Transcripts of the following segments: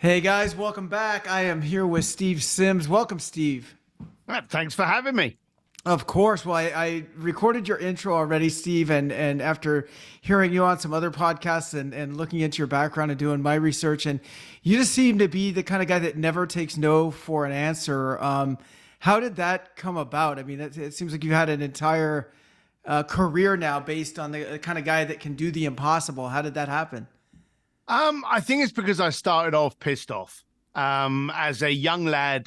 Hey guys, welcome back. I am here with Steve Sims. Welcome, Steve. Thanks for having me. Of course. Well, I recorded your intro already, Steve, and after hearing you on some other podcasts and looking into your background and doing my research, and you just seem to be the kind of guy that never takes no for an answer. How did that come about? I mean, it seems like you had an entire career now based on the kind of guy that can do the impossible. How did that happen? I think it's because I started off pissed off. As a young lad,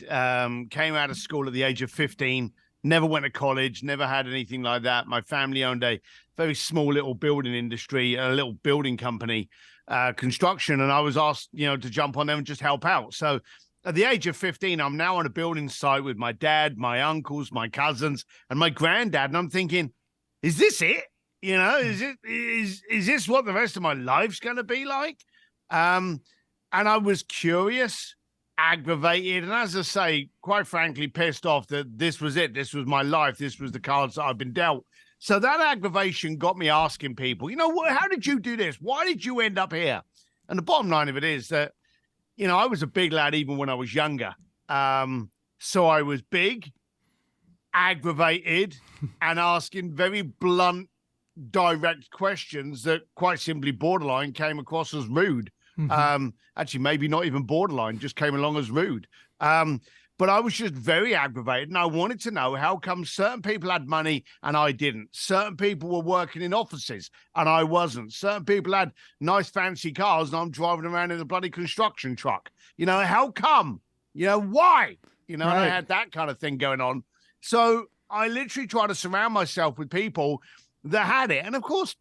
came out of school at the age of 15, never went to college, never had anything like that. My family owned a very small little building industry, a little building company, construction, and I was asked, to jump on them and just help out. So at the age of 15, I'm now on a building site with my dad, my uncles, my cousins, and my granddad, and I'm thinking, is this it? Is this what the rest of my life's going to be like? And I was curious, aggravated, and as I say, quite frankly, pissed off that this was it. This was my life. This was the cards that I've been dealt. So that aggravation got me asking people, how did you do this? Why did you end up here? And the bottom line of it is that, I was a big lad even when I was younger. So I was big, aggravated, and asking very blunt, direct questions that quite simply borderline came across as rude. Actually, maybe not even borderline, just came along as rude. But I was just very aggravated, and I wanted to know how come certain people had money and I didn't. Certain people were working in offices and I wasn't. Certain people had nice fancy cars and I'm driving around in a bloody construction truck. How come? Why? Right. I had that kind of thing going on. So I literally try to surround myself with people that had it. And of course,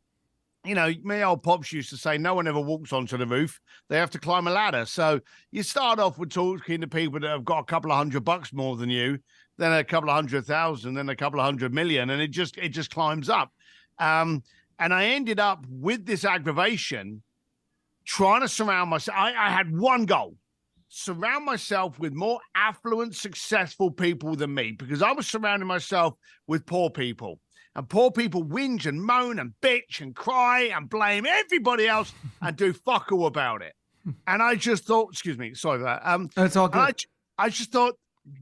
my old pops used to say, no one ever walks onto the roof. They have to climb a ladder. So you start off with talking to people that have got a couple of $100 more than you, then a couple of 100,000, then a couple of 100 million, and it just climbs up. And I ended up with this aggravation trying to surround myself. I had one goal: surround myself with more affluent, successful people than me, because I was surrounding myself with poor people. And poor people whinge and moan and bitch and cry and blame everybody else and do fuck all about it. And I just thought, excuse me, sorry for that. It's all good. I just thought,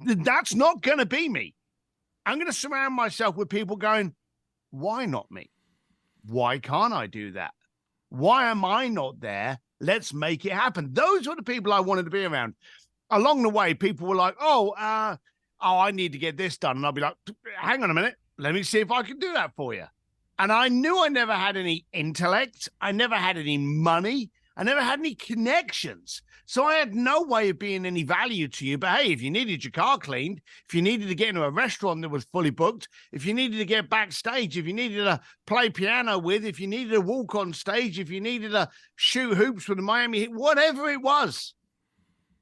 that's not going to be me. I'm going to surround myself with people going, why not me? Why can't I do that? Why am I not there? Let's make it happen. Those were the people I wanted to be around. Along the way, people were like, I need to get this done. And I'll be like, hang on a minute. Let me see if I can do that for you. And I knew I never had any intellect. I never had any money. I never had any connections. So I had no way of being any value to you. But hey, if you needed your car cleaned, if you needed to get into a restaurant that was fully booked, if you needed to get backstage, if you needed to play piano with, if you needed to walk on stage, if you needed to shoot hoops with the Miami Heat, whatever it was,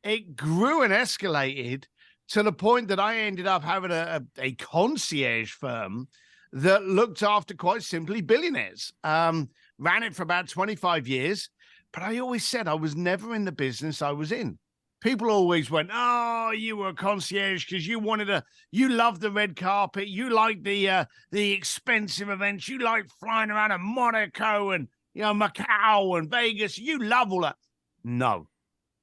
it grew and escalated to the point that I ended up having a concierge firm that looked after, quite simply, billionaires. Ran it for about 25 years, but I always said I was never in the business I was in. People always went, oh, you were a concierge because you loved the red carpet, you liked the expensive events, you liked flying around in Monaco and Macau and Vegas, you love all that. No,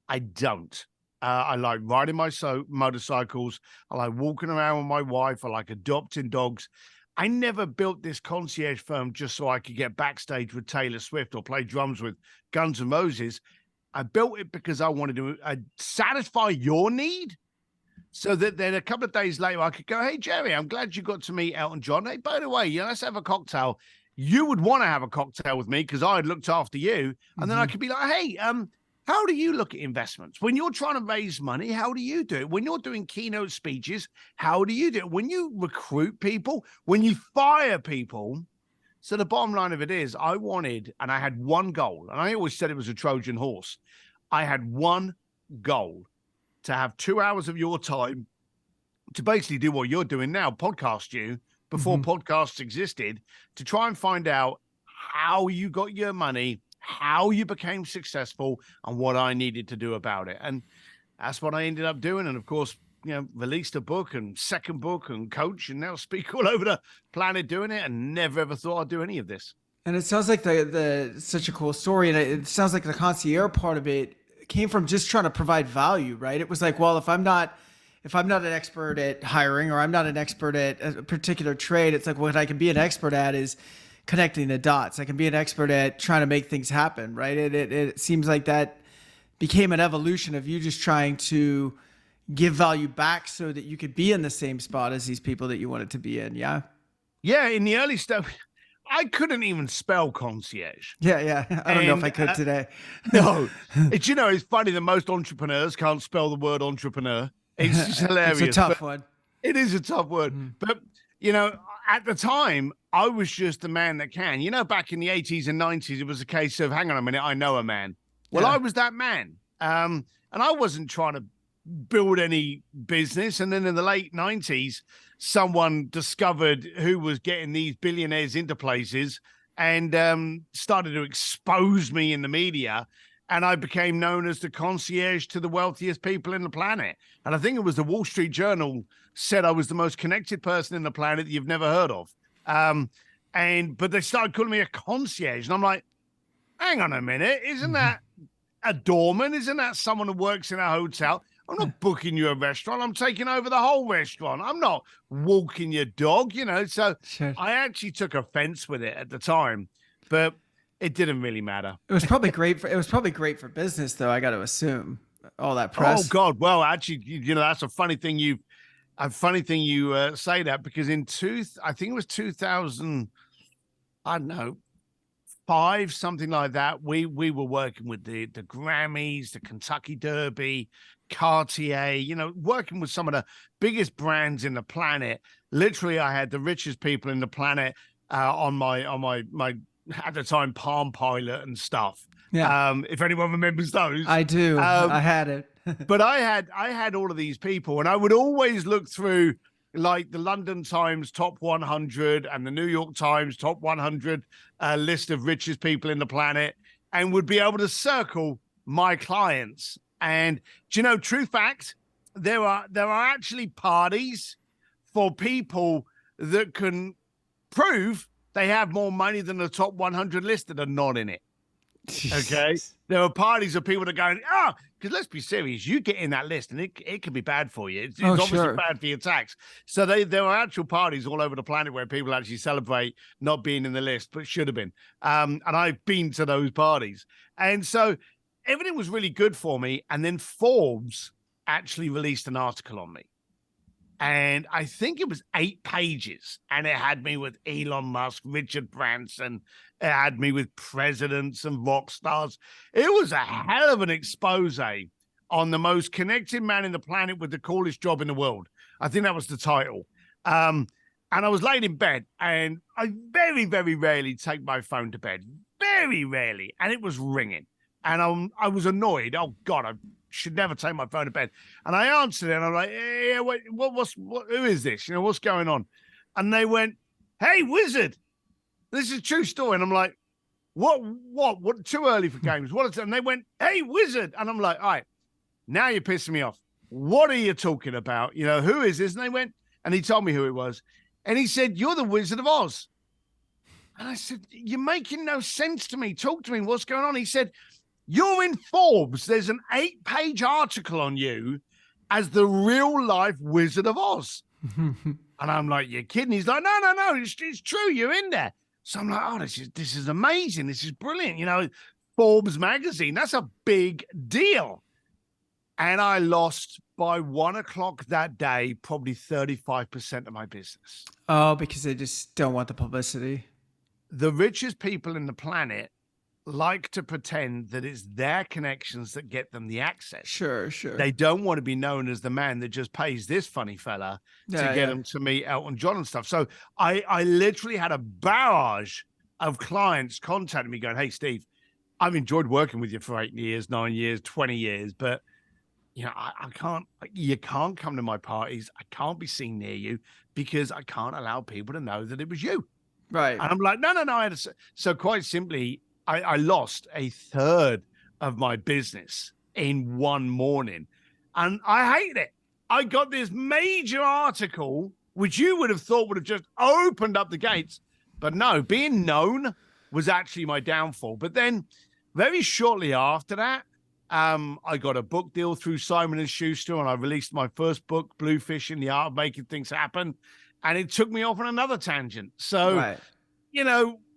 I don't. I like riding my motorcycles. I like walking around with my wife. I like adopting dogs. I never built this concierge firm just so I could get backstage with Taylor Swift or play drums with Guns N' Roses. I built it because I wanted to satisfy your need, so that then a couple of days later I could go, hey, Jerry, I'm glad you got to meet Elton John. Hey, by the way, let's have a cocktail. You would want to have a cocktail with me because I had looked after you. And then I could be like, hey, how do you look at investments? When you're trying to raise money, how do you do it? When you're doing keynote speeches, how do you do it? When you recruit people, when you fire people. So the bottom line of it is I wanted, and I had one goal, and I always said it was a Trojan horse. I had one goal: to have 2 hours of your time to basically do what you're doing now, podcast you, before podcasts existed, to try and find out how you got your money, how you became successful, and what I needed to do about it. And that's what I ended up doing. And of course, released a book and second book and coach and now speak all over the planet doing it, and never ever thought I'd do any of this. And it sounds like the such a cool story. And it sounds like the concierge part of it came from just trying to provide value, right? It was like, well, if I'm not an expert at hiring, or I'm not an expert at a particular trade, it's like what I can be an expert at is connecting the dots. I can be an expert at trying to make things happen, right? It seems like that became an evolution of you just trying to give value back so that you could be in the same spot as these people that you wanted to be in. Yeah. Yeah. In the early stuff, I couldn't even spell concierge. Yeah. I don't know if I could today. No. It's funny that most entrepreneurs can't spell the word entrepreneur. It's just hilarious. It's a tough one. It is a tough word. But, at the time, I was just the man that can. Back in the 80s and 90s, it was a case of, hang on a minute, I know a man. Well, yeah. I was that man. And I wasn't trying to build any business. And then in the late 90s, someone discovered who was getting these billionaires into places and started to expose me in the media. And I became known as the concierge to the wealthiest people in the planet. And I think it was the Wall Street Journal said I was the most connected person in the planet that you've never heard of. But they started calling me a concierge. And I'm like, hang on a minute. Isn't that a doorman? Isn't that someone who works in a hotel? I'm not booking you a restaurant. I'm taking over the whole restaurant. I'm not walking your dog, So sure. I actually took offense with it at the time. But it didn't really matter. It was probably great for business, though. I got to assume all that press. Oh God! Well, actually, that's a funny thing. You say that, because I think it was 2000. I don't know, 5, something like that. We were working with the Grammys, the Kentucky Derby, Cartier. Working with some of the biggest brands in the planet. Literally, I had the richest people in the planet on my at the time Palm Pilot and stuff. Yeah. If anyone remembers those. I do. I had it. But I had all of these people, and I would always look through like the London Times top 100 and the New York Times top 100 list of richest people in the planet, and would be able to circle my clients. And true fact, there are actually parties for people that can prove they have more money than the top 100 list that are not in it. Okay. There are parties of people that are going, because let's be serious, you get in that list and it can be bad for you. It's obviously bad for your tax. So there are actual parties all over the planet where people actually celebrate not being in the list, but should have been. And I've been to those parties. And so everything was really good for me. And then Forbes actually released an article on me. And I think it was 8 pages, and it had me with Elon Musk, Richard Branson. It had me with presidents and rock stars. It was a hell of an expose on the most connected man in the planet with the coolest job in the world. I think that was the title. And I was laid in bed, and I very, very rarely take my phone to bed. Very rarely. And it was ringing. And I was annoyed. Oh, God, I should never take my phone to bed. And I answered it, and I'm like, hey, wait, who is this? What's going on? And they went, hey, wizard. This is a true story. And I'm like, what, too early for games. What is it? And they went, hey, wizard. And I'm like, all right, now you're pissing me off. What are you talking about? Who is this? And they went, and he told me who it was. And he said, you're the Wizard of Oz. And I said, you're making no sense to me. Talk to me. What's going on? He said, you're in Forbes. There's an 8-page article on you as the real life Wizard of Oz. And I'm like, you're kidding? He's like, no, it's true. You're in there. So I'm like, oh, this is amazing. This is brilliant. Forbes magazine, that's a big deal. And I lost by 1 o'clock that day, probably 35% of my business. Oh, because they just don't want the publicity. The richest people in the planet like to pretend that it's their connections that get them the access. Sure. They don't want to be known as the man that just pays this funny fella to get them to meet Elton John and stuff. So I literally had a barrage of clients contacting me going, hey, Steve, I've enjoyed working with you for 8 years, 9 years, 20 years, but I can't, you can't come to my parties. I can't be seen near you because I can't allow people to know that it was you. Right. And I'm like, no. So quite simply, I lost a third of my business in one morning, and I hate it. I got this major article, which you would have thought would have just opened up the gates, but no, being known was actually my downfall. But then very shortly after that, I got a book deal through Simon and Schuster, and I released my first book, Bluefish in the Art of Making Things Happen. And it took me off on another tangent. So, Right.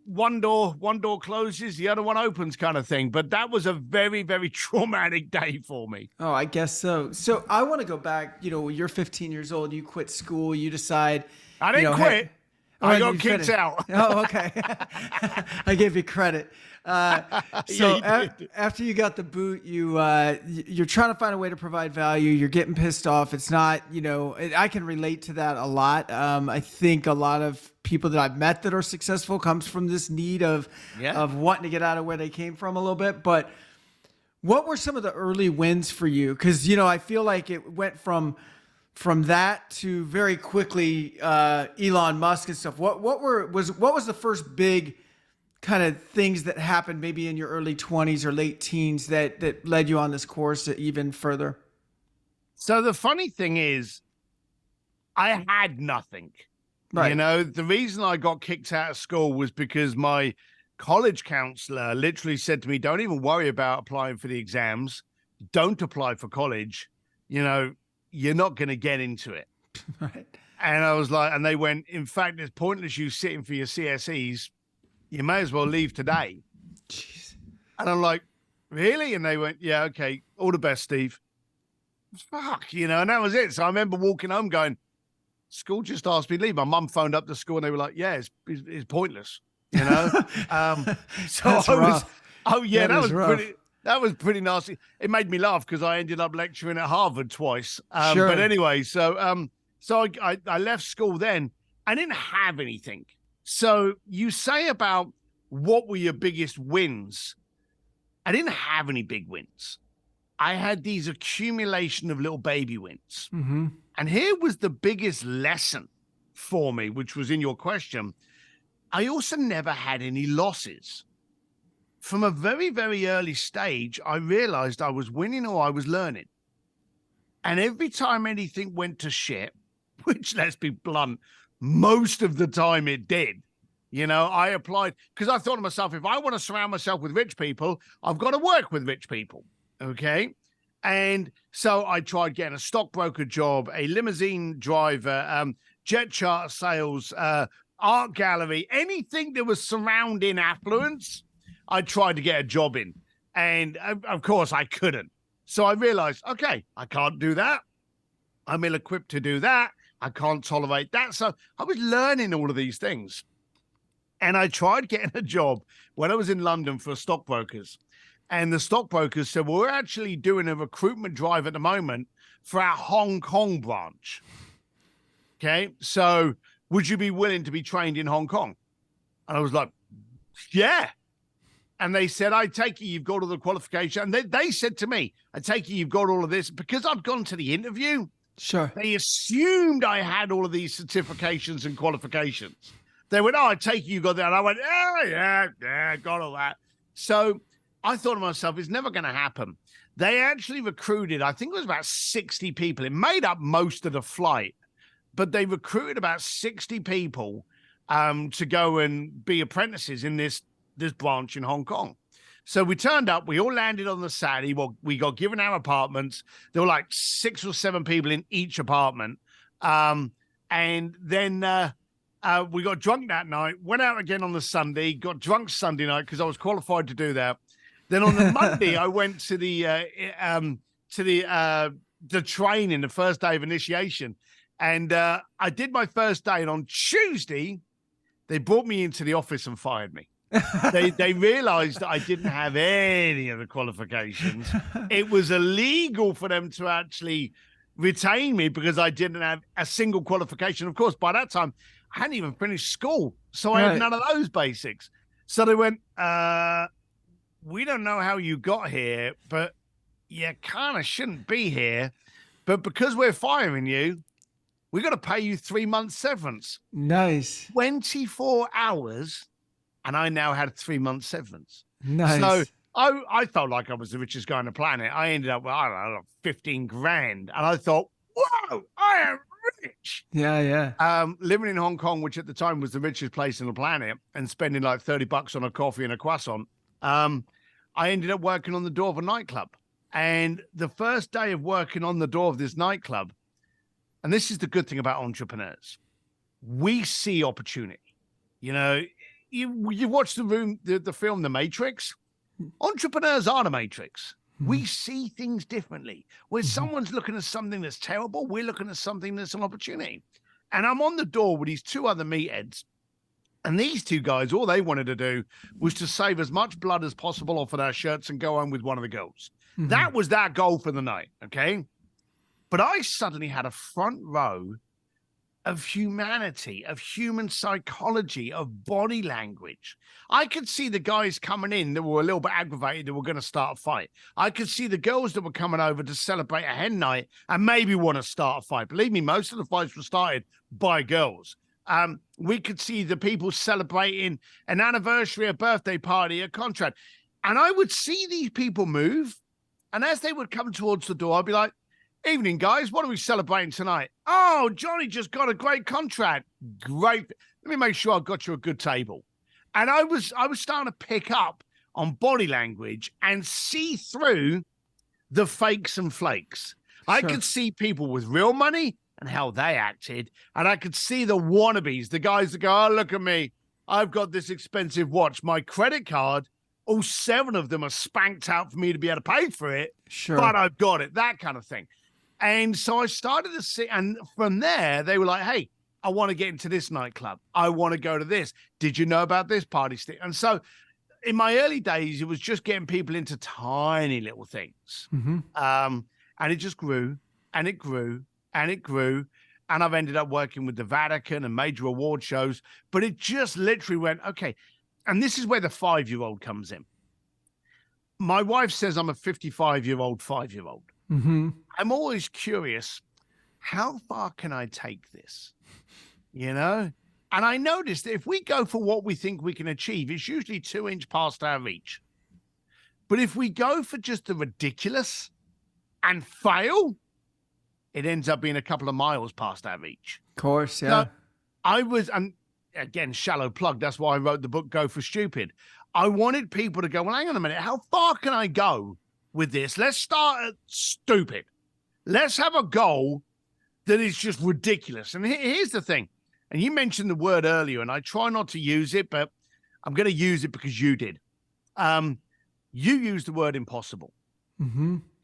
one door closes, the other one opens kind of thing. But that was a very, very traumatic day for me. Oh, I guess so. So I want to go back, you're 15 years old, you quit school, you decide. I didn't quit. Hey, I got kicked out. Oh, okay. I gave you credit. So after you got the boot, you're trying to find a way to provide value. You're getting pissed off. It's not, I can relate to that a lot. I think a lot of people that I've met that are successful comes from this need of wanting to get out of where they came from a little bit. But what were some of the early wins for you? Because, I feel like it went from that to very quickly Elon Musk and stuff. What was the first big kind of things that happened maybe in your early 20s or late teens that led you on this course even further? So the funny thing is, I had nothing. Right. The reason I got kicked out of school was because my college counselor literally said to me, don't even worry about applying for the exams. Don't apply for college. You're not going to get into it. Right. And I was like, and they went, in fact, it's pointless you sitting for your CSEs. You may as well leave today. Jeez. And I'm like, really? And they went, yeah, okay. All the best, Steve. Fuck, and that was it. So I remember walking home going, school just asked me to leave. My mum phoned up the school and they were like, yeah, it's pointless, So That's rough. That was pretty nasty. It made me laugh because I ended up lecturing at Harvard twice. Sure. But anyway, so I left school then. I didn't have anything. So you say about what were your biggest wins? I didn't have any big wins. I had these accumulation of little baby wins. Mm-hmm. And here was the biggest lesson for me, which was in your question. I also never had any losses. From a very, very early stage, I realized I was winning or I was learning. And every time anything went to shit, which, let's be blunt, most of the time it did, I applied because I thought to myself, if I want to surround myself with rich people, I've got to work with rich people. Okay. And so I tried getting a stockbroker job, a limousine driver, jet charter sales, art gallery, anything that was surrounding affluence. I tried to get a job in, and of course I couldn't. So I realized, okay, I can't do that. I'm ill-equipped to do that. I can't tolerate that. So I was learning all of these things. And I tried getting a job when I was in London for stockbrokers. And the stockbrokers said, well, we're actually doing a recruitment drive at the moment for our Hong Kong branch. Okay, so would you be willing to be trained in Hong Kong? And I was like, yeah. And they said, I take it you've got all the qualification. And they said to me, I take it you've got all of this. Because I'd gone to the interview, sure, they assumed I had all of these certifications and qualifications. They went, oh, I take it you got that. And I went, oh, yeah, got all that. So I thought to myself, it's never going to happen. They actually recruited, I think it was about 60 people. It made up most of the flight, but they recruited about 60 people to go and be apprentices in this branch in Hong Kong. So we turned up, we all landed on the Saturday. Well, we got given our apartments. There were like 6 or 7 people in each apartment. And then we got drunk that night, went out again on the Sunday, got drunk Sunday night because I was qualified to do that. Then on the Monday, I went to the training, the first day of initiation. And I did my first day. And on Tuesday, they brought me into the office and fired me. They realized that I didn't have any of the qualifications. It was illegal for them to actually retain me because I didn't have a single qualification. Of course, by that time, I hadn't even finished school. So I had none of those basics. So they went, we don't know how you got here, but you kind of shouldn't be here. But because we're firing you, we got to pay you 3 months severance. Nice. 24 hours. And I now had 3 months severance. Nice. So I felt like I was the richest guy on the planet. I ended up with, I don't know, 15 grand. And I thought, whoa, I am rich. Yeah. Living in Hong Kong, which at the time was the richest place on the planet, and spending like $30 on a coffee and a croissant. I ended up working on the door of a nightclub. And the first day of working on the door of this nightclub, and this is the good thing about entrepreneurs, we see opportunity. You know, you watch the film The Matrix. Entrepreneurs are the Matrix. We see things differently. When someone's looking at something that's terrible, we're looking at something that's an opportunity. And I'm on the door with these two other meatheads. And these two guys, all they wanted to do was to save as much blood as possible off of their shirts and go home with one of the girls. That was their goal for the night, okay? But I suddenly had a front row of humanity, of human psychology, of body language. I could see the guys coming in that were a little bit aggravated that were going to start a fight. I could see the girls that were coming over to celebrate a hen night and maybe want to start a fight. Believe me, most of the fights were started by girls. We could see the people celebrating an anniversary, a birthday party, a contract. And I would see these people move. And as they would come towards the door, I'd be like, evening, guys. What are we celebrating tonight? Oh, Johnny just got a great contract. Great. Let me make sure I've got you a good table. And I was starting to pick up on body language and see through the fakes and flakes. Sure. I could see people with real money and how they acted. And I could see the wannabes, the guys that go, oh, look at me. I've got this expensive watch. My credit card, all 7 of them are spanked out for me to be able to pay for it. Sure. But I've got it, that kind of thing. And so I started to see, and from there, they were like, hey, I want to get into this nightclub. I want to go to this. Did you know about this party stick? And so in my early days, it was just getting people into tiny little things. And it just grew and it grew and it grew. And I've ended up working with the Vatican and major award shows, but it just literally went, okay. And this is where the 5-year-old comes in. My wife says I'm a 55-year-old 5-year-old. I'm always curious, how far can I take this? You know? And I noticed that if we go for what we think we can achieve, it's usually 2 inches past our reach. But if we go for just the ridiculous and fail, it ends up being a couple of miles past our reach. Of course, yeah. So I was, and again, shallow plug, that's why I wrote the book, Go for Stupid. I wanted people to go, well, hang on a minute, how far can I go with this? Let's start at stupid. Let's have a goal that is just ridiculous. And here's the thing. And you mentioned the word earlier, and I try not to use it, but I'm going to use it because you did. You used the word impossible.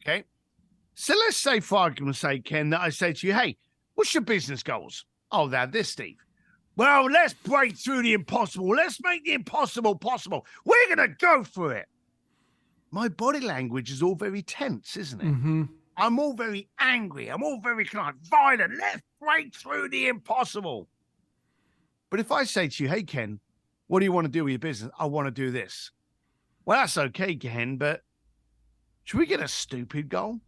Okay. So let's say, for argument's sake, Ken, that I say to you, hey, what's your business goals? Oh, they're this, Steve. Well, let's break through the impossible. Let's make the impossible possible. We're going to go for it. My body language is all very tense, isn't it? I'm all very angry. I'm all very kind of violent. Let's break through the impossible. But if I say to you, hey, Ken, what do you want to do with your business? I want to do this. Well, that's okay, Ken, but should we get a stupid goal?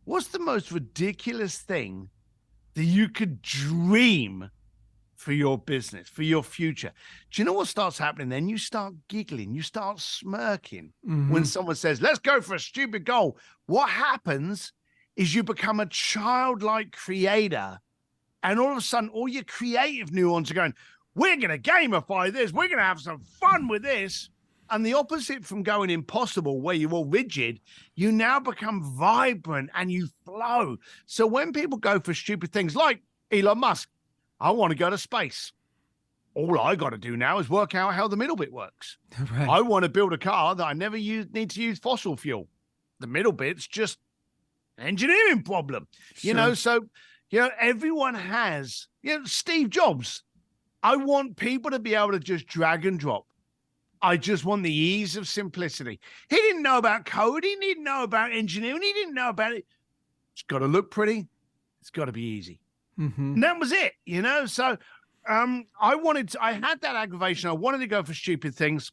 What's the most ridiculous thing that you could dream for your business, for your future? Do you know what starts happening then? You start giggling, you start smirking when someone says, let's go for a stupid goal. What happens is you become a childlike creator, and all of a sudden, all your creative neurons are going, we're going to gamify this. We're going to have some fun with this. And the opposite from going impossible, where you're all rigid, you now become vibrant and you flow. So when people go for stupid things like Elon Musk, I want to go to space. All I got to do now is work out how the middle bit works. Right. I want to build a car that I never need to use fossil fuel. The middle bit's just an engineering problem. Sure. You know, so, you know, everyone has, you know, Steve Jobs. I want people to be able to just drag and drop. I just want the ease of simplicity. He didn't know about coding. He didn't know about engineering. He didn't know about it. It's got to look pretty. It's got to be easy. And that was it, you know? So I had that aggravation. I wanted to go for stupid things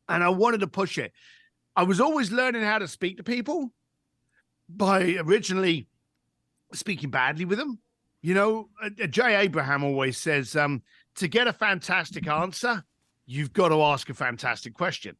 and I wanted to push it. I was always learning how to speak to people by originally speaking badly with them. You know, Jay Abraham always says, to get a fantastic answer, you've got to ask a fantastic question.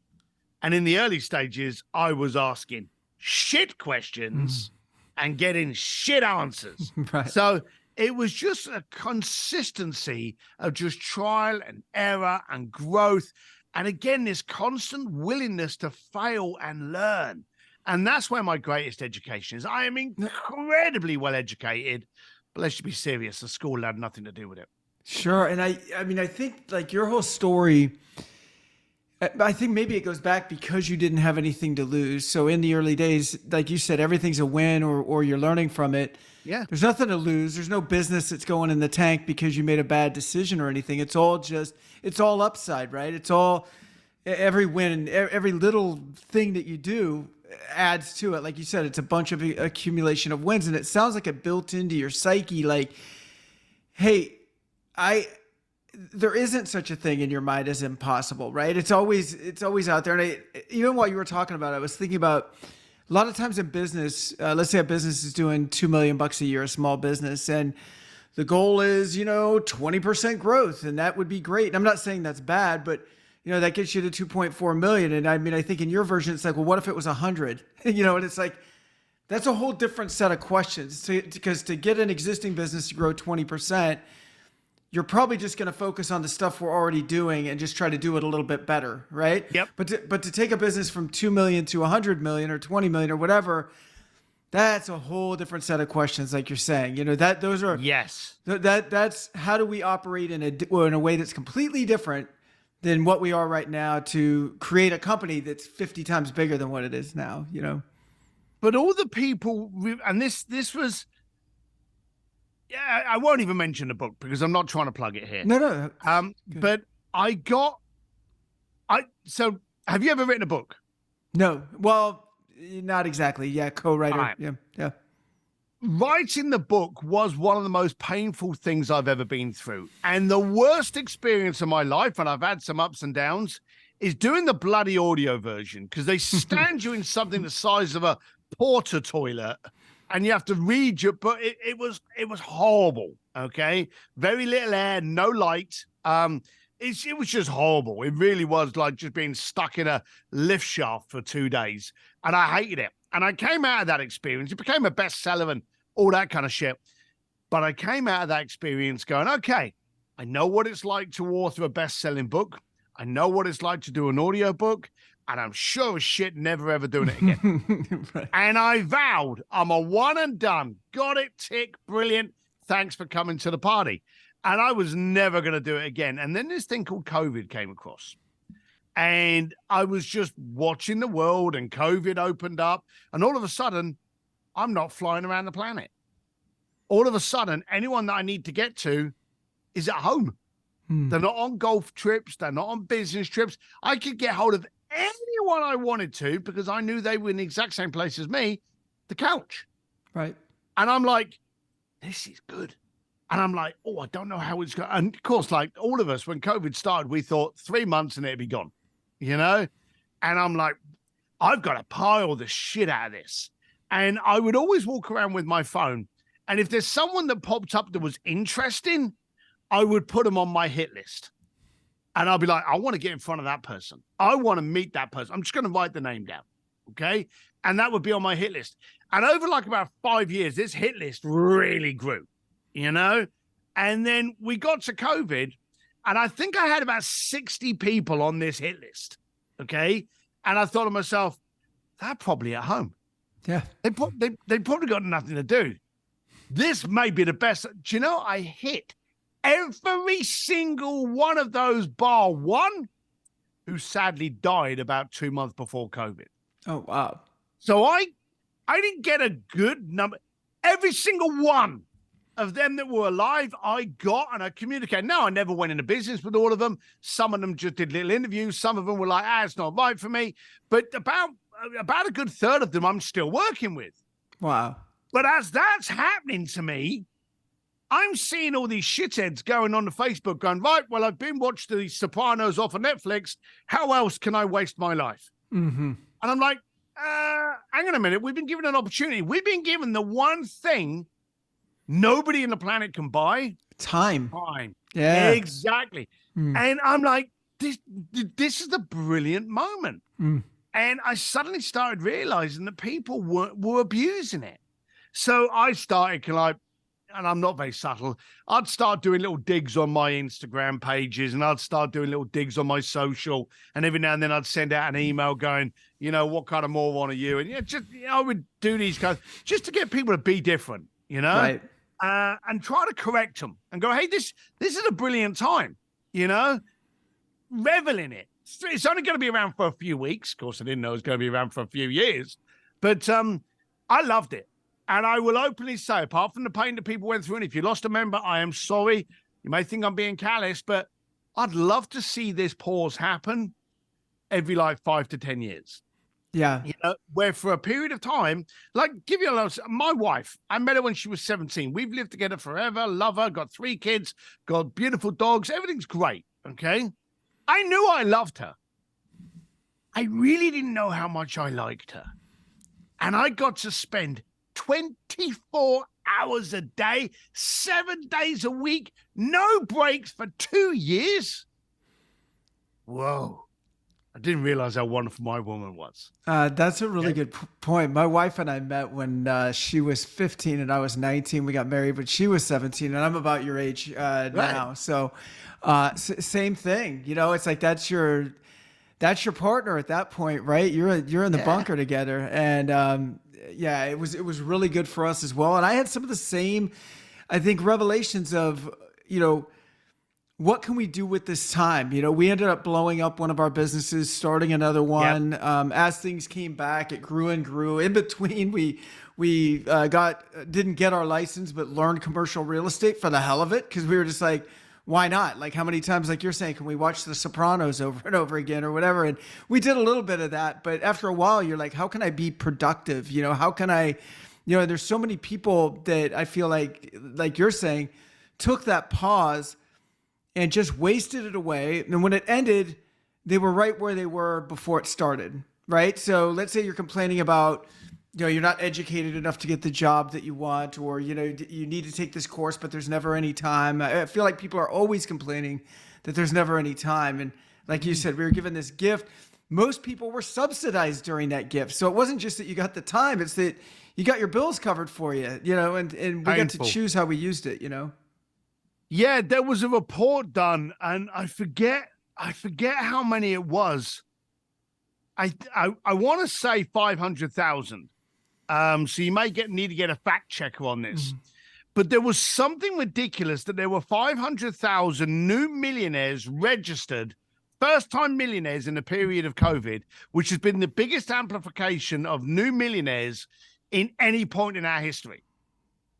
And in the early stages, I was asking shit questions and getting shit answers. Right. So it was just a consistency of just trial and error and growth. And again, this constant willingness to fail and learn. And that's where my greatest education is. I am incredibly well educated, but let's be serious. The school had nothing to do with it. Sure. And I mean, I think like your whole story, I think maybe it goes back because you didn't have anything to lose. So in the early days, like you said, everything's a win or you're learning from it. Yeah. There's nothing to lose. There's no business that's going in the tank because you made a bad decision or anything. It's all upside, right? It's all every win, every little thing that you do adds to it. Like you said, it's a bunch of accumulation of wins. And it sounds like it built into your psyche. Like, hey, there isn't such a thing in your mind as impossible, right? It's always out there. And even while you were talking about it, I was thinking about a lot of times in business, let's say a business is doing $2 million a year, a small business, and the goal is, 20% growth. And that would be great. And I'm not saying that's bad, but that gets you to 2.4 million. And I mean, I think in your version, it's like, well, what if it was 100? And it's like, that's a whole different set of questions because to get an existing business to grow 20%, you're probably just going to focus on the stuff we're already doing and just try to do it a little bit better, right? Yep. But to take a business from 2 million to 100 million or 20 million or whatever, that's a whole different set of questions, like you're saying. Those are yes. That's how do we operate in a way that's completely different than what we are right now to create a company that's 50 times bigger than what it is now. But all the people, and this was. Yeah, I won't even mention the book because I'm not trying to plug it here. No. But so have you ever written a book? No. Well, not exactly. Yeah. Co-writer. Right. Yeah. Writing the book was one of the most painful things I've ever been through. And the worst experience of my life, and I've had some ups and downs, is doing the bloody audio version because they stand you in something the size of a porta toilet. And you have to read your book. It was horrible. Okay, very little air, no light. It was just horrible. It really was like just being stuck in a lift shaft for 2 days, and I hated it. And I came out of that experience. It became a bestseller and all that kind of shit. But I came out of that experience going, okay, I know what it's like to author a best-selling book. I know what it's like to do an audio book. And I'm sure as shit never ever doing it again. Right. And I vowed I'm a one and done. Got it, tick, brilliant. Thanks for coming to the party. And I was never going to do it again. And then this thing called COVID came across. And I was just watching the world and COVID opened up. And all of a sudden, I'm not flying around the planet. All of a sudden, anyone that I need to get to is at home. They're not on golf trips. They're not on business trips. I could get hold of anyone I wanted to because I knew they were in the exact same place as me, the couch. Right. And I'm like, this is good. And I'm like, oh, I don't know how it's going. And of course, like all of us, when COVID started, we thought 3 months and it'd be gone, And I'm like, I've got to pile the shit out of this. And I would always walk around with my phone. And if there's someone that popped up that was interesting, I would put them on my hit list. And I'll be like, I want to get in front of that person. I want to meet that person. I'm just going to write the name down. Okay. And that would be on my hit list. And over like about 5 years, this hit list really grew, And then we got to COVID. And I think I had about 60 people on this hit list. Okay. And I thought to myself, they're probably at home. Yeah. They probably got nothing to do. This may be the best. Do you know, I hit every single one of those bar one who sadly died about 2 months before COVID. Oh, wow. So I didn't get a good number. Every single one of them that were alive, I got and I communicated. Now, I never went into business with all of them. Some of them just did little interviews. Some of them were like, it's not right for me. But about a good third of them I'm still working with. Wow. But as that's happening to me, I'm seeing all these shitheads going on to Facebook going, right, well, I've been watching the Sopranos off of Netflix. How else can I waste my life? Mm-hmm. And I'm like, hang on a minute. We've been given an opportunity. We've been given the one thing nobody on the planet can buy. Time. Yeah. Exactly. And I'm like, this is the brilliant moment. And I suddenly started realizing that people were abusing it. So I started like, and I'm not very subtle, I'd start doing little digs on my Instagram pages, and I'd start doing little digs on my social. And every now and then I'd send out an email going, what kind of moron are you? And I would do these kinds just to get people to be different, Right. And try to correct them and go, hey, this is a brilliant time, revel in it. It's only going to be around for a few weeks. Of course, I didn't know it was going to be around for a few years, but I loved it. And I will openly say, apart from the pain that people went through, and if you lost a member, I am sorry. You may think I'm being callous, but I'd love to see this pause happen every 5 to 10 years. Yeah. Where for a period of time, give you my wife, I met her when she was 17. We've lived together forever, love her, got 3 kids, got beautiful dogs. Everything's great. Okay. I knew I loved her. I really didn't know how much I liked her. And I got to spend 24 hours a day, 7 days a week, no breaks for 2 years. Whoa. I didn't realize how wonderful my woman was. That's a really good point. My wife and I met when she was 15 and I was 19. We got married, but she was 17, and I'm about your age now. So same thing. It's like that's your partner at that point, right? You're in the bunker together, and it was really good for us as well. And I had some of the same, I think, revelations of what can we do with this time? We ended up blowing up one of our businesses, starting another one. Yep. As things came back, it grew and grew. In between, we didn't get our license, but learned commercial real estate for the hell of it, because we were just like, why not? Like, how many times, like you're saying, can we watch The Sopranos over and over again or whatever? And we did a little bit of that, but after a while, you're like, how can I be productive? How can I, there's so many people that I feel like you're saying, took that pause and just wasted it away. And when it ended, they were right where they were before it started, right? So let's say you're complaining about, you're not educated enough to get the job that you want, or, you need to take this course, but there's never any time. I feel like people are always complaining that there's never any time. And like you said, we were given this gift. Most people were subsidized during that gift. So it wasn't just that you got the time, it's that you got your bills covered for you, and we got to choose how we used it, Yeah, there was a report done, and I forget how many it was. I want to say 500,000. So you may need to get a fact checker on this. But there was something ridiculous that there were 500,000 new millionaires registered, first-time millionaires in the period of COVID, which has been the biggest amplification of new millionaires in any point in our history.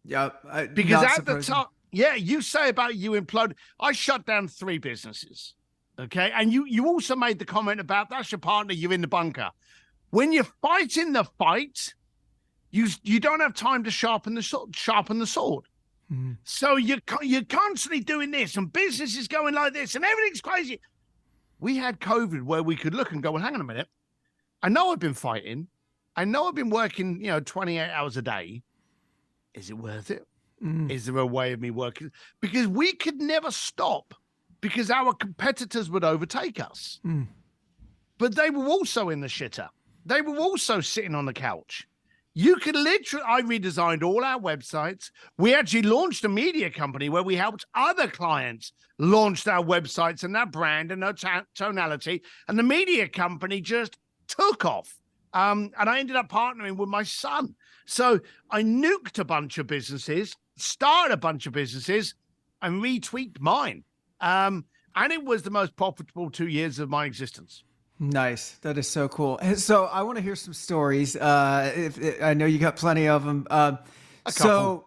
Yeah, because at the time. Yeah, you say about you imploded. I shut down 3 businesses, okay? And you also made the comment about that's your partner, you're in the bunker. When you're fighting the fight, you don't have time to sharpen the sword. Mm-hmm. So you're constantly doing this, and business is going like this, and everything's crazy. We had COVID where we could look and go, well, hang on a minute. I know I've been fighting. I know I've been working, 28 hours a day. Is it worth it? Is there a way of me working? Because we could never stop, because our competitors would overtake us. But they were also in the shitter. They were also sitting on the couch. You could literally, I redesigned all our websites. We actually launched a media company where we helped other clients launch their websites and their brand and their tonality. And the media company just took off. And I ended up partnering with my son. So I nuked a bunch of businesses, started a bunch of businesses, and retweaked mine. And it was the most profitable 2 years of my existence. Nice. That is so cool. So I want to hear some stories. I know you got plenty of them. So,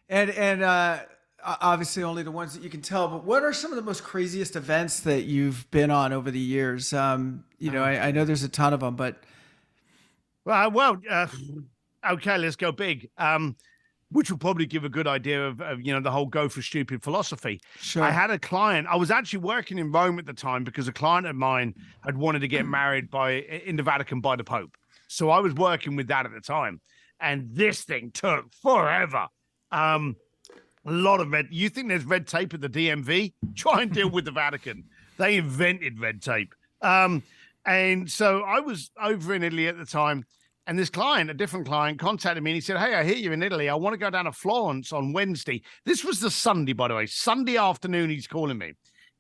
and obviously only the ones that you can tell, but what are some of the most craziest events that you've been on over the years? I know there's a ton of them, but. Okay, let's go big. Which will probably give a good idea of the whole go for stupid philosophy. Sure. I had a client. I was actually working in Rome at the time because a client of mine had wanted to get married in the Vatican by the Pope. So I was working with that at the time, and this thing took forever. A lot of red. You think there's red tape at the DMV? Try and deal with the Vatican. They invented red tape. And so I was over in Italy at the time. And this client, a different client, contacted me and he said, hey, I hear you're in Italy. I want to go down to Florence on Wednesday. This was the Sunday, by the way. Sunday afternoon, he's calling me.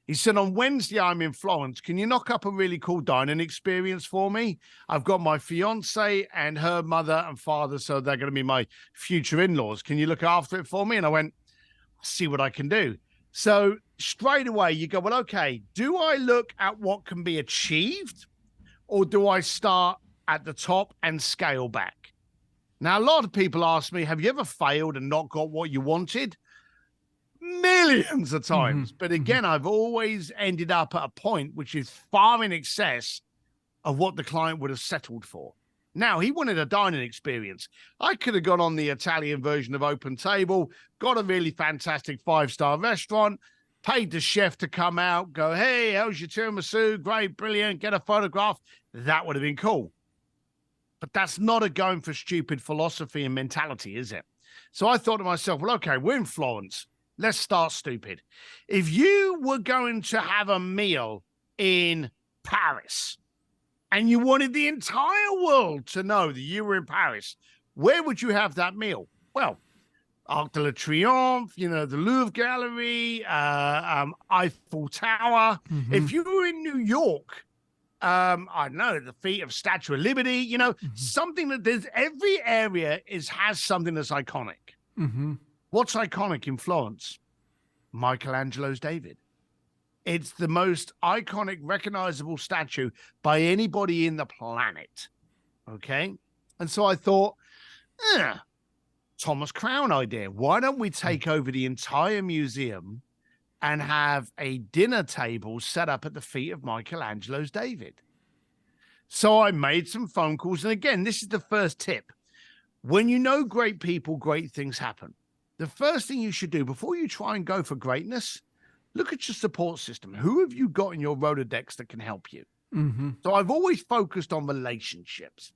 He said, on Wednesday, I'm in Florence. Can you knock up a really cool dining experience for me? I've got my fiance and her mother and father, so they're going to be my future in-laws. Can you look after it for me? And I went, see what I can do. So straight away, you go, well, okay, do I look at what can be achieved or do I start at the top and scale back? Now, a lot of people ask me, have you ever failed and not got what you wanted? Millions of times. But again, I've always ended up at a point which is far in excess of what the client would have settled for. Now, he wanted a dining experience. I could have gone on the Italian version of Open Table, got a really fantastic 5-star restaurant, paid the chef to come out, go, hey, how's your tiramisu? Great, brilliant, get a photograph. That would have been cool. But that's not a going for stupid philosophy and mentality, is it? So I thought to myself, well, okay, we're in Florence. Let's start stupid. If you were going to have a meal in Paris and you wanted the entire world to know that you were in Paris, where would you have that meal? Well, Arc de Triomphe, the Louvre Gallery, Eiffel Tower. If you were in New York, I don't know, the feet of Statue of Liberty, something that there's every area has something that's iconic. What's iconic in Florence? Michelangelo's David. It's the most iconic, recognizable statue by anybody in the planet. Okay. And so I thought, Thomas Crown idea. Why don't we take over the entire museum and have a dinner table set up at the feet of Michelangelo's David? So I made some phone calls. And again, this is the first tip. When you know great people, great things happen. The first thing you should do before you try and go for greatness, look at your support system. Who have you got in your Rolodex that can help you? So I've always focused on relationships.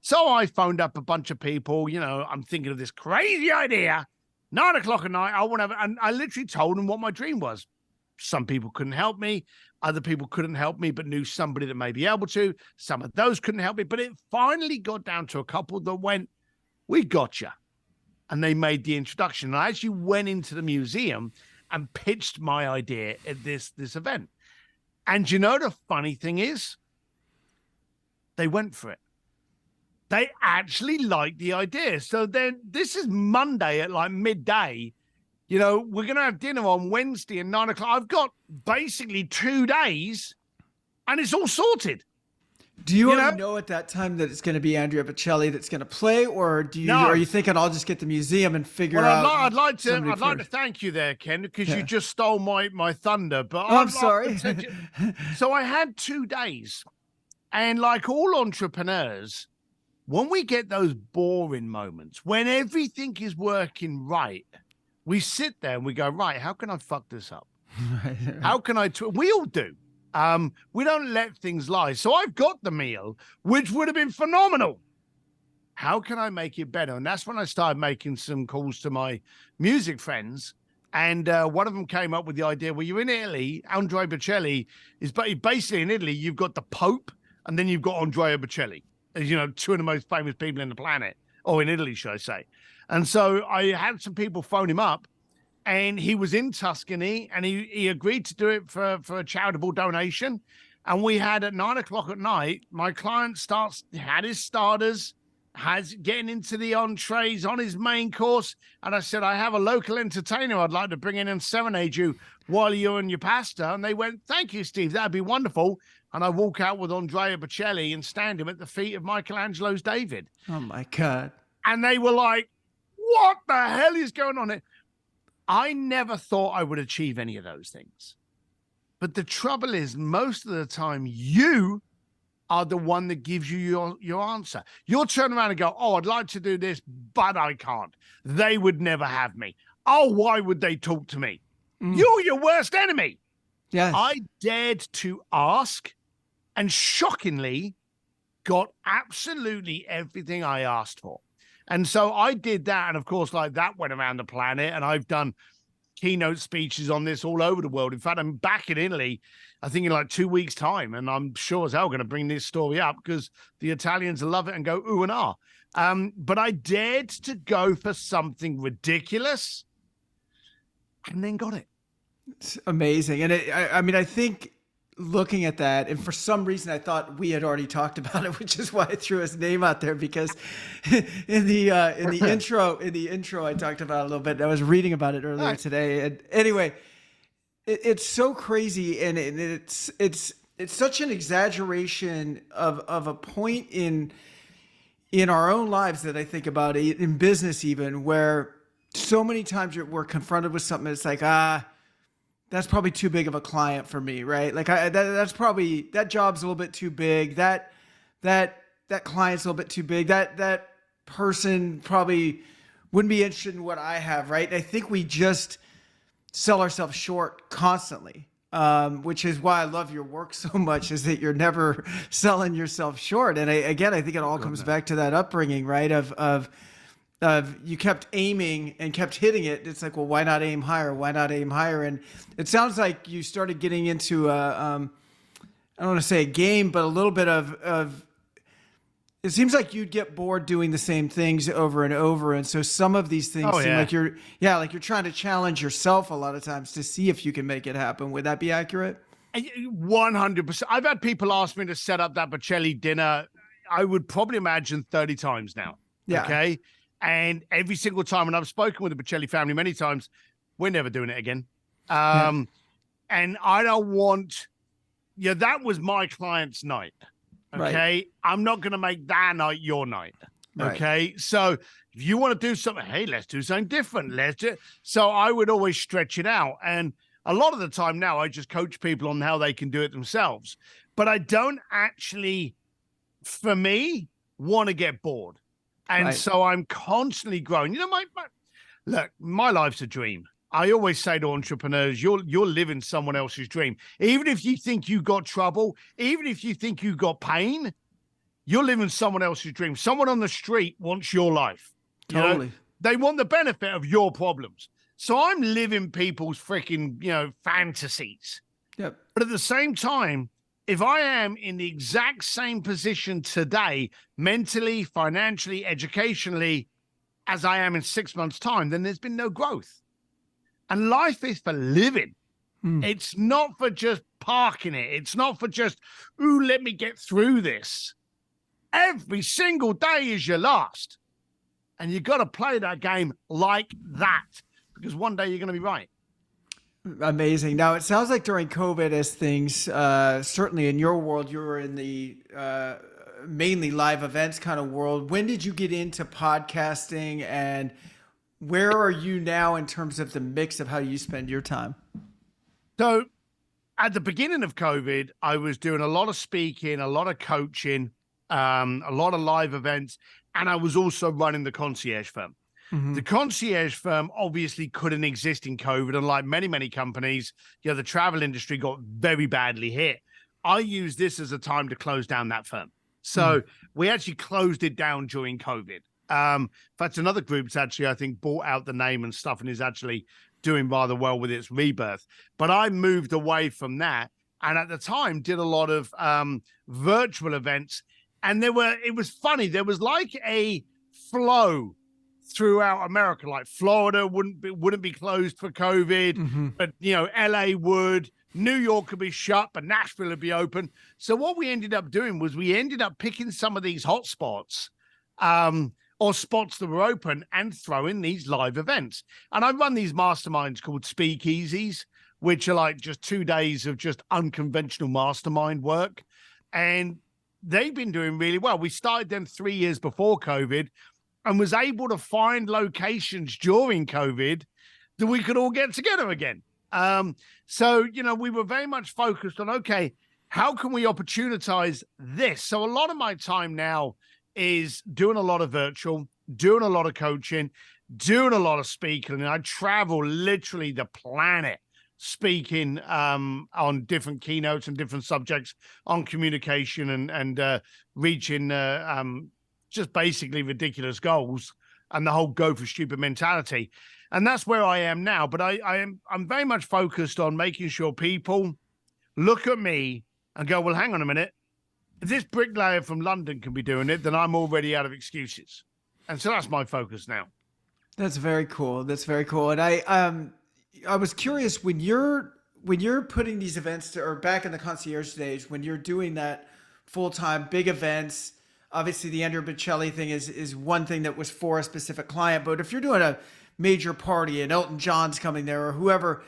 So I phoned up a bunch of people, I'm thinking of this crazy idea, 9 o'clock at night, I want to have, and I literally told them what my dream was. Some people couldn't help me. Other people couldn't help me, but knew somebody that may be able to. Some of those couldn't help me, but it finally got down to a couple that went, we got you. And they made the introduction. And I actually went into the museum and pitched my idea at this event. And the funny thing is, they went for it. They actually liked the idea. So then this is Monday at like midday. We're going to have dinner on Wednesday at 9 o'clock. I've got basically 2 days and it's all sorted. Do you already know at that time that it's going to be Andrea Bocelli that's going to play, or are you thinking I'll just get the museum and figure out? I'd like to thank you there, Ken, because you just stole my thunder. But I'm sorry. So I had 2 days, and like all entrepreneurs, when we get those boring moments, when everything is working right, we sit there and we go, right, how can I fuck this up? How can I? We all do. We don't let things lie. So I've got the meal, which would have been phenomenal. How can I make it better? And that's when I started making some calls to my music friends. And one of them came up with the idea, well, you're in Italy. Andrea Bocelli is basically in Italy. You've got the Pope and then you've got Andrea Bocelli, as two of the most famous people in the planet, or in Italy, should I say. And so I had some people phone him up. And he was in Tuscany, and he agreed to do it for a charitable donation. And we had at 9 o'clock at night, my client had his starters, getting into the entrees on his main course. And I said, I have a local entertainer I'd like to bring in and serenade you while you're on your pasta. And they went, thank you, Steve, that'd be wonderful. And I walk out with Andrea Bocelli and stand him at the feet of Michelangelo's David. Oh my God. And they were like, what the hell is going on here? I never thought I would achieve any of those things. But the trouble is, most of the time, you are the one that gives you your answer. You'll turn around and go, oh, I'd like to do this, but I can't. They would never have me. Oh, why would they talk to me? You're your worst enemy. Yes. I dared to ask and shockingly got absolutely everything I asked for. And so I did that. And of course, like that went around the planet, and I've done keynote speeches on this all over the world. In fact, I'm back in Italy, I think in like 2 weeks' time, and I'm sure as hell going to bring this story up because the Italians love it and go ooh and ah. But I dared to go for something ridiculous and then got it. It's amazing. And I mean, I think looking at that, and for some reason I thought we had already talked about it, which is why I threw his name out there, because in the intro I talked about it a little bit. I was reading about it earlier today. And anyway, it's so crazy, and it's such an exaggeration of a point in our own lives that I think about it, in business even, where so many times we're confronted with something that's like, that's probably too big of a client for me, right? Like that's probably, that job's a little bit too big. That client's a little bit too big. That person probably wouldn't be interested in what I have, right? I think we just sell ourselves short constantly, which is why I love your work so much, is that you're never selling yourself short. And I think it all comes back to that upbringing, right? Of you kept aiming and kept hitting it. It's like, well, why not aim higher? Why not aim higher? And it sounds like you started getting into I don't want to say a game, but a little bit of it seems like you'd get bored doing the same things over and over. And so some of these things seem like you're trying to challenge yourself a lot of times to see if you can make it happen. Would that be accurate? 100%. I've had people ask me to set up that Bocelli dinner, I would probably imagine 30 times now. Yeah. Okay. And every single time, and I've spoken with the Bocelli family many times, we're never doing it again. And I don't want, that was my client's night. Okay. Right. I'm not going to make that night your night. Okay. Right. So if you want to do something, hey, let's do something different. So I would always stretch it out. And a lot of the time now, I just coach people on how they can do it themselves. But I don't actually, for me, want to get bored. And so I'm constantly growing. My life's a dream. I always say to entrepreneurs, you're living someone else's dream. Even if you think you got trouble, even if you think you got pain, you're living someone else's dream. Someone on the street wants your life. Totally. They want the benefit of your problems. So I'm living people's freaking, fantasies. Yep. But at the same time, if I am in the exact same position today, mentally, financially, educationally, as I am in 6 months' time, then there's been no growth. And life is for living. It's not for just parking it. It's not for just, ooh, let me get through this. Every single day is your last. And you got to play that game like that, because one day you're going to be right. Amazing. Now, it sounds like during COVID, as things, certainly in your world, you were in the mainly live events kind of world. When did you get into podcasting, and where are you now in terms of the mix of how you spend your time? So at the beginning of COVID, I was doing a lot of speaking, a lot of coaching, a lot of live events, and I was also running the concierge firm. The concierge firm obviously couldn't exist in COVID. And like many, many companies, the travel industry got very badly hit. I used this as a time to close down that firm. So we actually closed it down during COVID. In fact, another group's actually, I think, bought out the name and stuff and is actually doing rather well with its rebirth. But I moved away from that. And at the time did a lot of virtual events. And it was funny. There was like a flow throughout America, like Florida wouldn't be closed for COVID, but LA would, New York could be shut, but Nashville would be open. So what we ended up doing was we ended up picking some of these hot spots, or spots that were open, and throwing these live events. And I run these masterminds called speakeasies, which are like just 2 days of just unconventional mastermind work. And they've been doing really well. We started them 3 years before COVID, and was able to find locations during COVID that we could all get together again. So, we were very much focused on, okay, how can we opportunize this? So a lot of my time now is doing a lot of virtual, doing a lot of coaching, doing a lot of speaking. And I travel literally the planet speaking on different keynotes and different subjects on communication and reaching just basically ridiculous goals and the whole go for stupid mentality. And that's where I am now. But I'm very much focused on making sure people look at me and go, well, hang on a minute. If this bricklayer from London can be doing it, then I'm already out of excuses. And so that's my focus now. That's very cool. That's very cool. And I was curious when you're putting these events to, or back in the concierge stage, when you're doing that full time big events. Obviously, the Andrea Bocelli thing is one thing that was for a specific client. But if you're doing a major party and Elton John's coming there or whoever,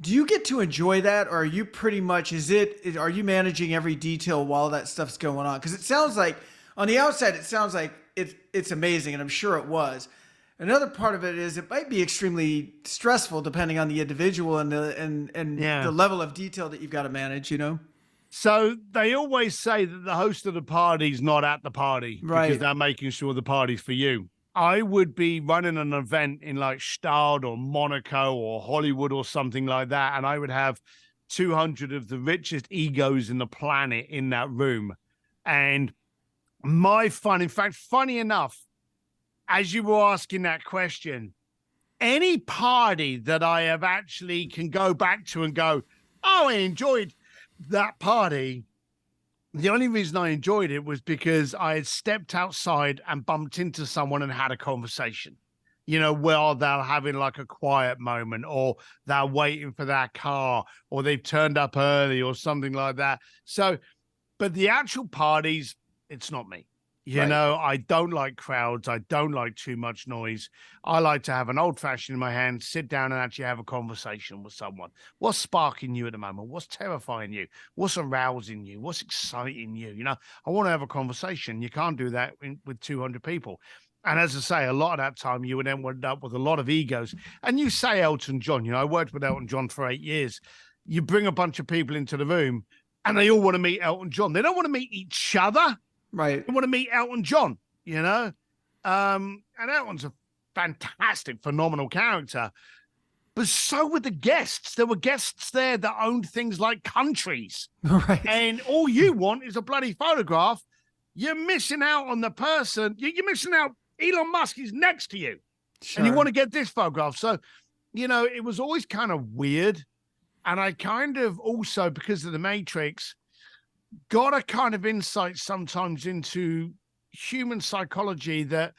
do you get to enjoy that, or are you pretty much are you managing every detail while that stuff's going on? Because it sounds like on the outside, it sounds like it's amazing, and I'm sure it was. Another part of it is it might be extremely stressful depending on the individual and the level of detail that you've got to manage, you know? So they always say that the host of the party's not at the party, right? Because they're making sure the party's for you. I would be running an event in like Stade or Monaco or Hollywood or something like that, and I would have 200 of the richest egos in the planet in that room. And in fact, funny enough, as you were asking that question, any party that I have actually can go back to and go, oh, I enjoyed that party. The only reason I enjoyed it was because I had stepped outside and bumped into someone and had a conversation, while they're having like a quiet moment, or they're waiting for their car, or they've turned up early or something like that. So, but the actual parties, it's not me. I don't like crowds. I don't like too much noise. I like to have an old fashioned in my hand, sit down and actually have a conversation with someone. What's sparking you at the moment? What's terrifying you? What's arousing you? What's exciting you? I want to have a conversation. You can't do that with 200 people. And as I say, a lot of that time you would then end up with a lot of egos. And you say Elton John, I worked with Elton John for 8 years. You bring a bunch of people into the room and they all want to meet Elton John. They don't want to meet each other. Right. I want to meet Elton John, and Elton's a fantastic, phenomenal character. But so were the guests. There were guests there that owned things like countries. Right. And all you want is a bloody photograph. You're missing out on the person. You're missing out. Elon Musk is next to you. Sure. And you want to get this photograph. So, it was always kind of weird. And I kind of also, because of the Matrix, got a kind of insight sometimes into human psychology that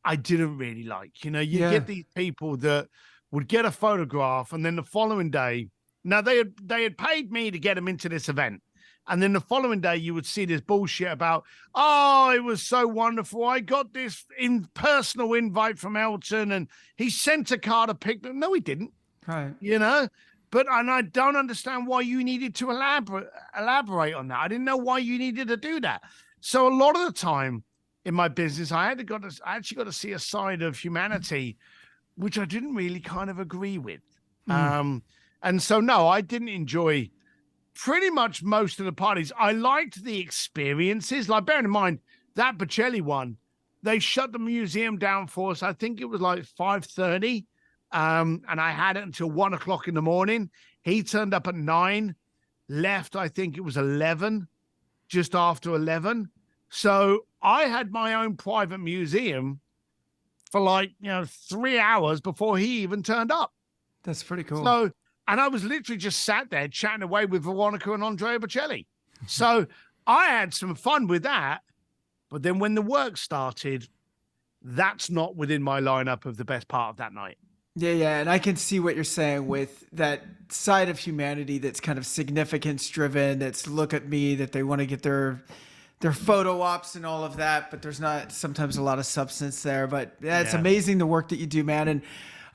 I didn't really like. You get these people that would get a photograph and then the following day, now they had paid me to get them into this event. And then the following day you would see this bullshit about, oh, it was so wonderful. I got this personal invite from Elton and he sent a car to pick them. No, he didn't. Right. And I don't understand why you needed to elaborate on that. I didn't know why you needed to do that. So a lot of the time in my business, I actually got to see a side of humanity, which I didn't really kind of agree with. And so, no, I didn't enjoy pretty much most of the parties. I liked the experiences. Like, bearing in mind, that Bocelli one, they shut the museum down for us. I think it was like 5:30. And I had it until 1 o'clock in the morning. He turned up at 9, left, I think it was 11, just after 11. So I had my own private museum for 3 hours before he even turned up. That's pretty cool. So, and I was literally just sat there chatting away with Veronica and Andrea Bocelli. So I had some fun with that. But then when the work started, that's not within my lineup of the best part of that night. Yeah. And I can see what you're saying with that side of humanity that's kind of significance driven, that's look at me, that they want to get their photo ops and all of that, but there's not sometimes a lot of substance there. But it's amazing the work that you do, man.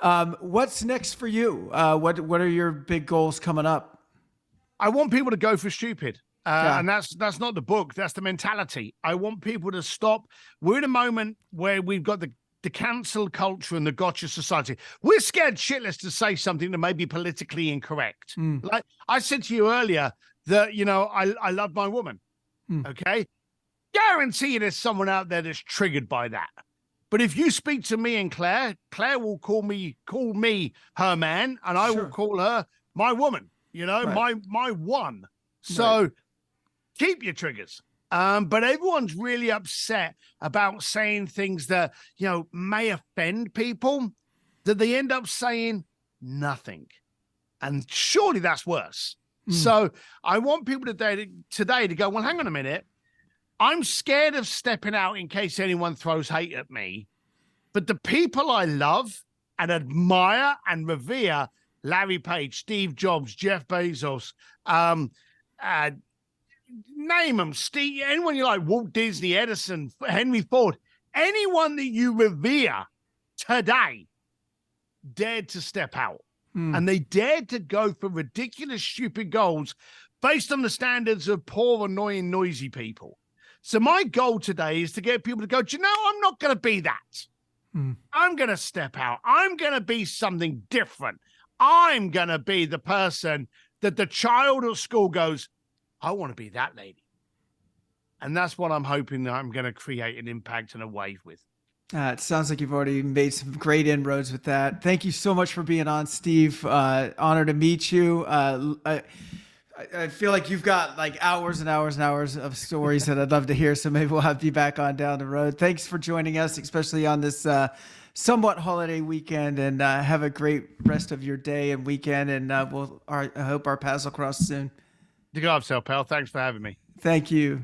And what's next for you? What are your big goals coming up? I want people to go for stupid. And that's not the book. That's the mentality. I want people to stop. We're in a moment where we've got the cancel culture and the gotcha society. We're scared shitless to say something that may be politically incorrect. Like I said to you earlier that, I love my woman. Okay. Guarantee there's someone out there that's triggered by that. But if you speak to me and Claire will call me her man, and I will call her my woman, my one. So keep your triggers. But everyone's really upset about saying things that, may offend people, that they end up saying nothing. And surely that's worse. So I want people today to go, well, hang on a minute. I'm scared of stepping out in case anyone throws hate at me. But the people I love and admire and revere, Larry Page, Steve Jobs, Jeff Bezos, name them, Steve, anyone you like, Walt Disney, Edison, Henry Ford, anyone that you revere today dared to step out. And they dared to go for ridiculous, stupid goals based on the standards of poor, annoying, noisy people. So my goal today is to get people to go, do you know, I'm not going to be that. I'm going to step out. I'm going to be something different. I'm going to be the person that the child at school goes, I want to be that lady. And that's what I'm hoping that I'm going to create an impact and a wave with. It sounds like you've already made some great inroads with that. Thank you so much for being on, Steve. Honor to meet you. I feel like you've got like hours and hours and hours of stories that I'd love to hear. So maybe we'll have you back on down the road. Thanks for joining us, especially on this somewhat holiday weekend. And have a great rest of your day and weekend. And I hope our paths will cross soon. To go off, pal. Thanks for having me. Thank you.